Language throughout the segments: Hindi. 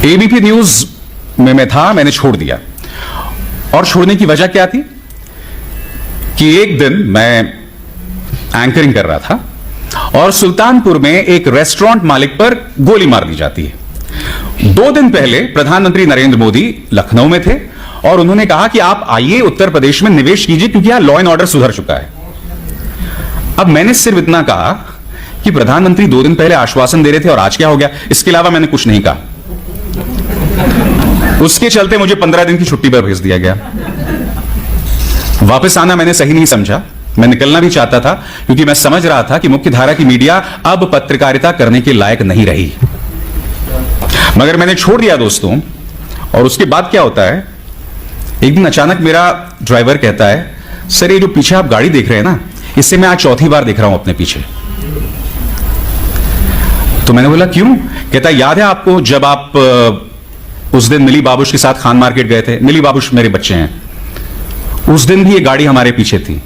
एबीपी न्यूज में मैं था, मैंने छोड़ दिया। और छोड़ने की वजह क्या थी कि एक दिन मैं एंकरिंग कर रहा था और सुल्तानपुर में एक रेस्टोरेंट मालिक पर गोली मार दी जाती है। 2 दिन पहले प्रधानमंत्री नरेंद्र मोदी लखनऊ में थे और उन्होंने कहा कि आप आइए उत्तर प्रदेश में निवेश कीजिए क्योंकि यहां लॉ एंड ऑर्डर सुधर चुका है। अब मैंने सिर्फ इतना कहा कि प्रधानमंत्री 2 दिन पहले आश्वासन दे रहे थे और आज क्या हो गया, इसके अलावा मैंने कुछ नहीं कहा। उसके चलते मुझे 15 दिन की छुट्टी पर भेज दिया गया। वापस आना मैंने सही नहीं समझा, मैं निकलना भी चाहता था क्योंकि मैं समझ रहा था कि मुख्य धारा की मीडिया अब पत्रकारिता करने के लायक नहीं रही। मगर मैंने छोड़ दिया दोस्तों। और उसके बाद क्या होता है, एक दिन अचानक मेरा ड्राइवर कहता है, सर ये जो पीछे आप गाड़ी देख रहे हैं ना, इससे मैं आज चौथी बार देख रहा हूं अपने पीछे। तो मैंने बोला क्यों? कहता याद है आपको जब आप उस दिन मिली बाबूश के साथ खान मार्केट गए थे? मिली बाबूश मेरे बच्चे हैं, उस दिन भी ये गाड़ी हमारे पीछे थी।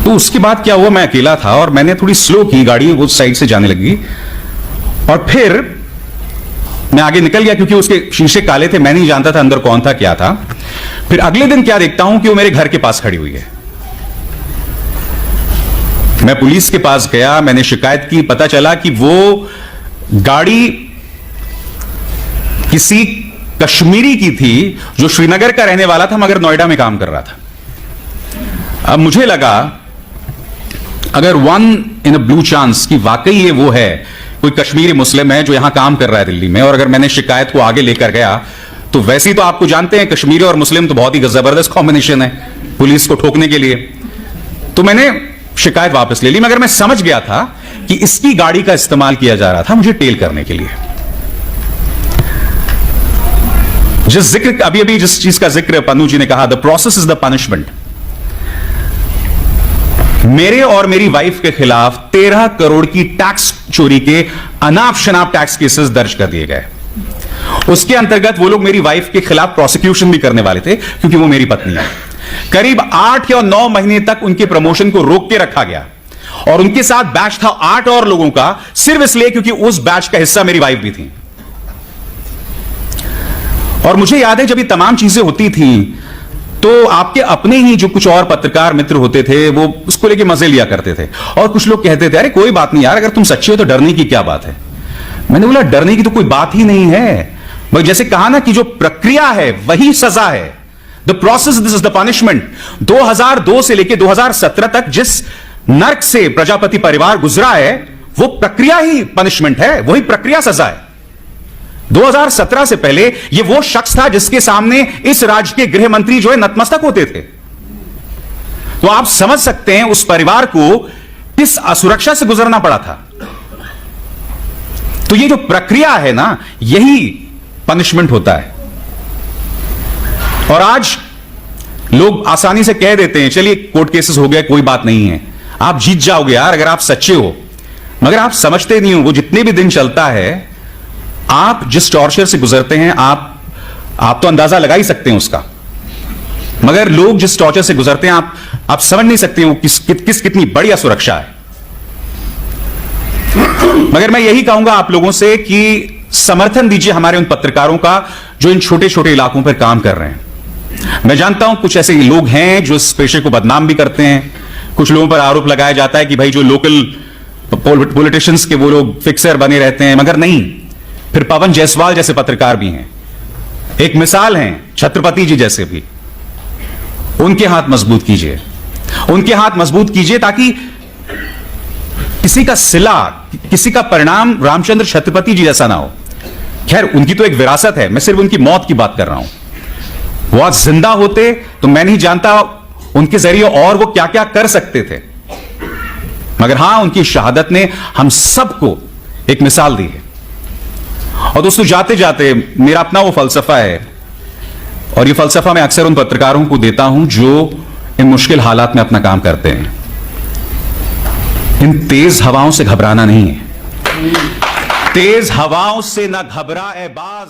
तो उसके बाद क्या हुआ, मैं अकेला था और मैंने थोड़ी स्लो की गाड़ी, उस साइड से जाने लगी और फिर मैं आगे निकल गया क्योंकि उसके शीशे काले थे, मैं नहीं जानता था अंदर कौन था क्या था। फिर अगले दिन क्या देखता हूं कि वो मेरे घर के पास खड़ी हुई है। मैं पुलिस के पास गया, मैंने शिकायत की, पता चला कि वो गाड़ी किसी कश्मीरी की थी जो श्रीनगर का रहने वाला था मगर नोएडा में काम कर रहा था। अब मुझे लगा अगर 1 in a blue chance कि वाकई ये वो है, कोई कश्मीरी मुस्लिम है जो यहां काम कर रहा है दिल्ली में, और अगर मैंने शिकायत को आगे लेकर गया तो वैसे ही तो आपको जानते हैं कश्मीरी और मुस्लिम तो बहुत ही जबरदस्त कॉम्बिनेशन है पुलिस को ठोकने के लिए। तो मैंने शिकायत वापस ले ली, मगर मैं समझ गया था कि इसकी गाड़ी का इस्तेमाल किया जा रहा था मुझे टेल करने के लिए। जिस चीज का जिक्र पन्नू जी ने कहा, the process is the punishment. मेरे और मेरी वाइफ के खिलाफ 13 करोड़ की टैक्स चोरी के अनाप शनाप टैक्स केसेस दर्ज कर दिए गए। उसके अंतर्गत वो लोग मेरी वाइफ के खिलाफ प्रोसिक्यूशन भी करने वाले थे क्योंकि वो मेरी पत्नी है। करीब 8 या 9 महीने तक उनके प्रमोशन को रोक के रखा गया और उनके साथ बैच था 8 और लोगों का, सिर्फ इसलिए क्योंकि उस बैच का हिस्सा मेरी वाइफ भी थी। और मुझे याद है जब ये तमाम चीजें होती थी तो आपके अपने ही जो कुछ और पत्रकार मित्र होते थे वो उसको लेके मजे लिया करते थे और कुछ लोग कहते थे अरे कोई बात नहीं यार, अगर तुम सच्चे हो तो डरने की क्या बात है। मैंने बोला डरने की तो कोई बात ही नहीं है। भाई जैसे कहा ना कि जो प्रक्रिया है वही सजा है, the process this is the punishment. 2002 से लेकर 2017 तक जिस नर्क से प्रजापति परिवार गुजरा है वो प्रक्रिया ही पनिशमेंट है, वही प्रक्रिया सजा है। 2017 से पहले यह वो शख्स था जिसके सामने इस राज्य के गृह मंत्री जो है नतमस्तक होते थे। तो आप समझ सकते हैं उस परिवार को किस असुरक्षा से गुजरना पड़ा था। तो ये जो प्रक्रिया है ना, यही पनिशमेंट होता है। और आज लोग आसानी से कह देते हैं चलिए कोर्ट केसेस हो गए, कोई बात नहीं है, आप जीत जाओगे यार अगर आप सच्चे हो। मगर आप समझते नहीं हो वो जितने भी दिन चलता है, आप जिस टॉर्चर से गुजरते हैं आप तो अंदाजा लगा ही सकते हैं उसका। मगर लोग जिस टॉर्चर से गुजरते हैं आप समझ नहीं सकते वो कितनी बड़ी सुरक्षा है। मगर मैं यही कहूंगा आप लोगों से कि समर्थन दीजिए हमारे उन पत्रकारों का जो इन छोटे छोटे इलाकों पर काम कर रहे हैं। मैं जानता हूं कुछ ऐसे लोग हैं जो इस पेशे को बदनाम भी करते हैं। कुछ लोगों पर आरोप लगाया जाता है कि भाई जो लोकल पॉलिटिशियंस के वो लोग फिक्सर बने रहते हैं, मगर नहीं। फिर पवन जायसवाल जैसे पत्रकार भी हैं, एक मिसाल हैं छत्रपति जी जैसे भी। उनके हाथ मजबूत कीजिए, उनके हाथ मजबूत कीजिए ताकि किसी का सिला, किसी का परिणाम रामचंद्र छत्रपति जी जैसा ना हो। खैर उनकी तो एक विरासत है, मैं सिर्फ उनकी मौत की बात कर रहा हूं। वो आज जिंदा होते तो मैं नहीं जानता उनके जरिए और वो क्या क्या कर सकते थे। मगर हां, उनकी शहादत ने हम सबको एक मिसाल दी है। और दोस्तों जाते जाते मेरा अपना वो फलसफा है और ये फलसफा मैं अक्सर उन पत्रकारों को देता हूं जो इन मुश्किल हालात में अपना काम करते हैं। इन तेज हवाओं से घबराना नहीं है, तेज हवाओं से ना घबरा ए बाज।